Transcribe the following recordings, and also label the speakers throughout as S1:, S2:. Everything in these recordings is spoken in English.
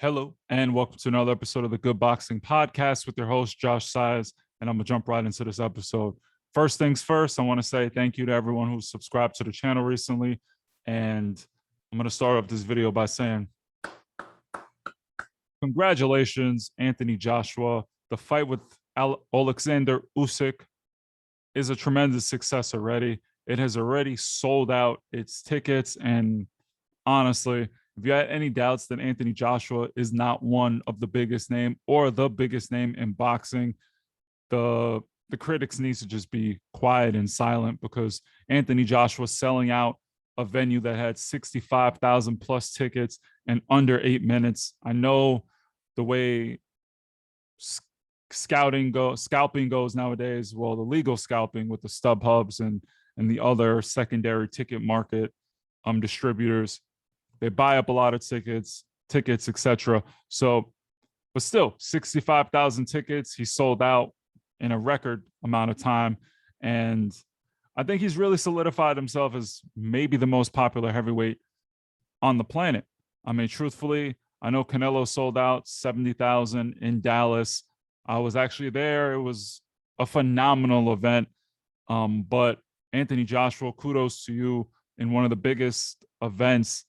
S1: Hello, and welcome to another episode of the Good Boxing Podcast with your host, Josh Size. And I'm going to jump right into this episode. First things first, I want to say thank you to everyone who's subscribed to the channel recently. And I'm going to start off this video by saying, congratulations, Anthony Joshua. The fight with Alexander Usyk is a tremendous success already. It has already sold out its tickets. And honestly, if you had any doubts that Anthony Joshua is not one of the biggest name or the biggest name in boxing, the critics need to just be quiet and silent, because Anthony Joshua selling out a venue that had 65,000 plus tickets in under 8 minutes. I know the way scalping goes nowadays. Well, the legal scalping with the stub hubs and the other secondary ticket market distributors. They buy up a lot of tickets, etc. So, but still, 65,000 tickets. He sold out in a record amount of time. And I think he's really solidified himself as maybe the most popular heavyweight on the planet. I mean, truthfully, I know Canelo sold out 70,000 in Dallas. I was actually there. It was a phenomenal event. But Anthony Joshua, kudos to you in one of the biggest events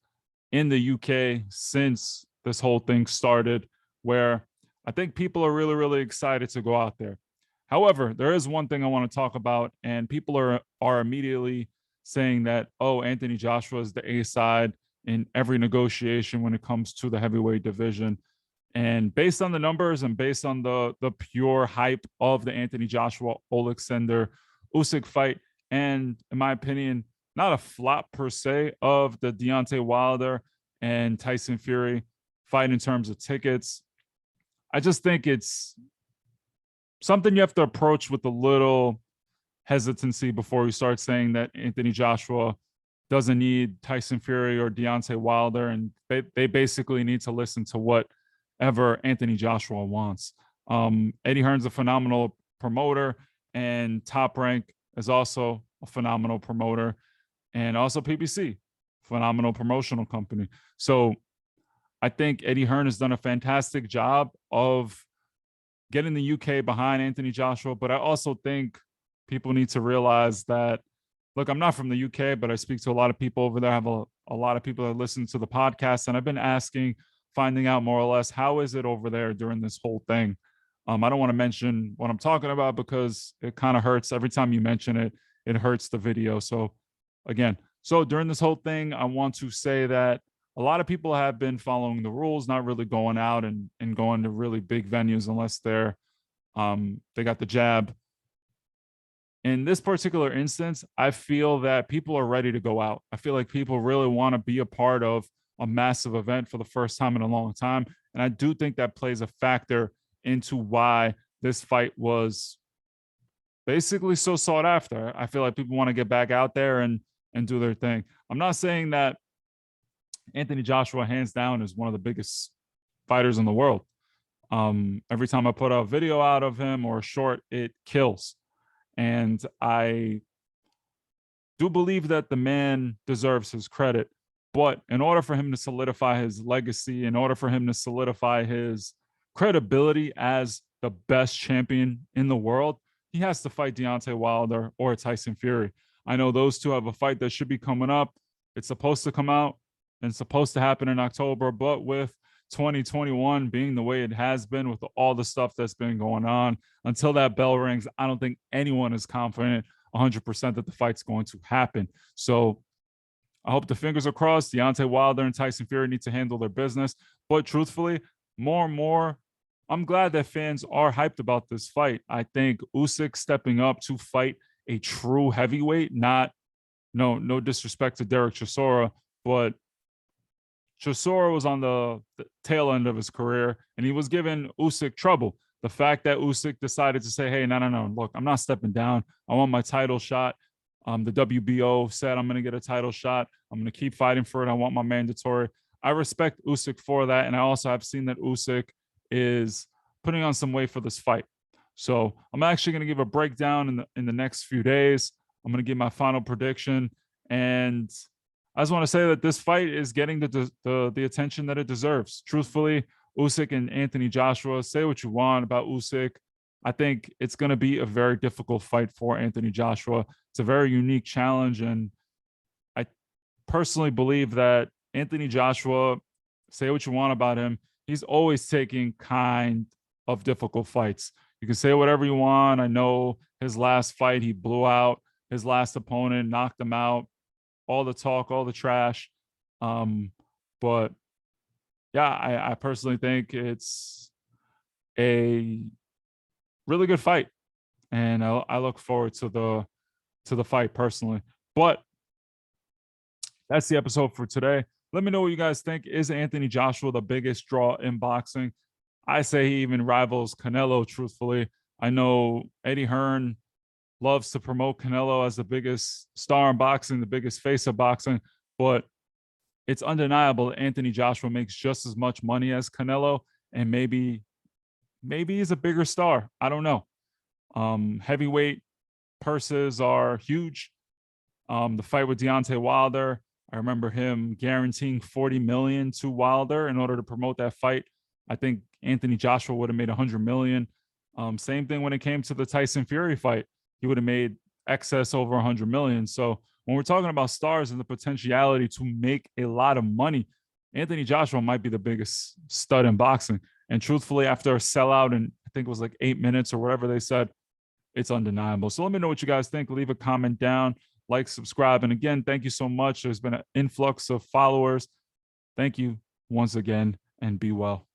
S1: in the UK since this whole thing started, where I think people are really, really excited to go out there. However, there is one thing I want to talk about, and people are immediately saying that, oh, Anthony Joshua is the A side in every negotiation when it comes to the heavyweight division. And based on the numbers and based on the pure hype of the Anthony Joshua Alexander Usyk fight, and in my opinion, not a flop per se of the Deontay Wilder and Tyson Fury fight in terms of tickets, I just think it's something you have to approach with a little hesitancy before you start saying that Anthony Joshua doesn't need Tyson Fury or Deontay Wilder, and they basically need to listen to whatever Anthony Joshua wants. Eddie Hearn's a phenomenal promoter, and Top Rank is also a phenomenal promoter, and also PBC, phenomenal promotional company. So I think Eddie Hearn has done a fantastic job of getting the UK behind Anthony Joshua. But I also think people need to realize that, look, I'm not from the UK, but I speak to a lot of people over there. I have a lot of people that listen to the podcast, and I've been finding out more or less, how is it over there during this whole thing? I don't want to mention what I'm talking about because it kind of hurts. Every time you mention it, it hurts the video. So again, during this whole thing, I want to say that a lot of people have been following the rules, not really going out and going to really big venues unless they got the jab. In this particular instance, I feel that people are ready to go out. I feel like people really want to be a part of a massive event for the first time in a long time. And I do think that plays a factor into why this fight was basically so sought after. I feel like people want to get back out there and do their thing. I'm not saying that Anthony Joshua, hands down, is one of the biggest fighters in the world. Every time I put a video out of him or a short, it kills. And I do believe that the man deserves his credit. But in order for him to solidify his legacy, in order for him to solidify his credibility as the best champion in the world, he has to fight Deontay Wilder or Tyson Fury. I know those two have a fight that should be coming up. It's supposed to come out and supposed to happen in October, but with 2021 being the way it has been, with all the stuff that's been going on, until that bell rings, I don't think anyone is confident 100% that the fight's going to happen. So I hope the fingers are crossed. Deontay Wilder and Tyson Fury need to handle their business. But truthfully, more and more, I'm glad that fans are hyped about this fight. I think Usyk stepping up to fight a true heavyweight, no disrespect to Derek Chisora, but Chisora was on the tail end of his career, and he was giving Usyk trouble. The fact that Usyk decided to say, hey, no, look, I'm not stepping down. I want my title shot. The WBO said I'm going to get a title shot. I'm going to keep fighting for it. I want my mandatory. I respect Usyk for that, and I also have seen that Usyk is putting on some weight for this fight. So I'm actually going to give a breakdown in the next few days. I'm going to give my final prediction, and I just want to say that this fight is getting the attention that it deserves. Truthfully, Usyk and Anthony Joshua. Say what you want about Usyk. I think it's going to be a very difficult fight for Anthony Joshua. It's a very unique challenge, and I personally believe that Anthony Joshua, say what you want about him, he's always taking kind of difficult fights. You can say whatever you want. I know his last fight, he blew out his last opponent, knocked him out, all the talk, all the trash. But yeah, I personally think it's a really good fight, and I look forward to the fight personally. But that's the episode for today. Let me know what you guys think. Is Anthony Joshua the biggest draw in boxing? I say he even rivals Canelo, truthfully. I know Eddie Hearn loves to promote Canelo as the biggest star in boxing, the biggest face of boxing, but it's undeniable that Anthony Joshua makes just as much money as Canelo, and maybe he's a bigger star. I don't know. Heavyweight purses are huge. The fight with Deontay Wilder, I remember him guaranteeing 40 million to Wilder in order to promote that fight. I think Anthony Joshua would have made 100 million. Same thing when it came to the Tyson Fury fight. He would have made excess over 100 million. So when we're talking about stars and the potentiality to make a lot of money, Anthony Joshua might be the biggest stud in boxing. And truthfully, after a sellout in, I think it was like 8 minutes or whatever they said, it's undeniable. So let me know what you guys think. Leave a comment down, like, subscribe. And again, thank you so much. There's been an influx of followers. Thank you once again, and be well.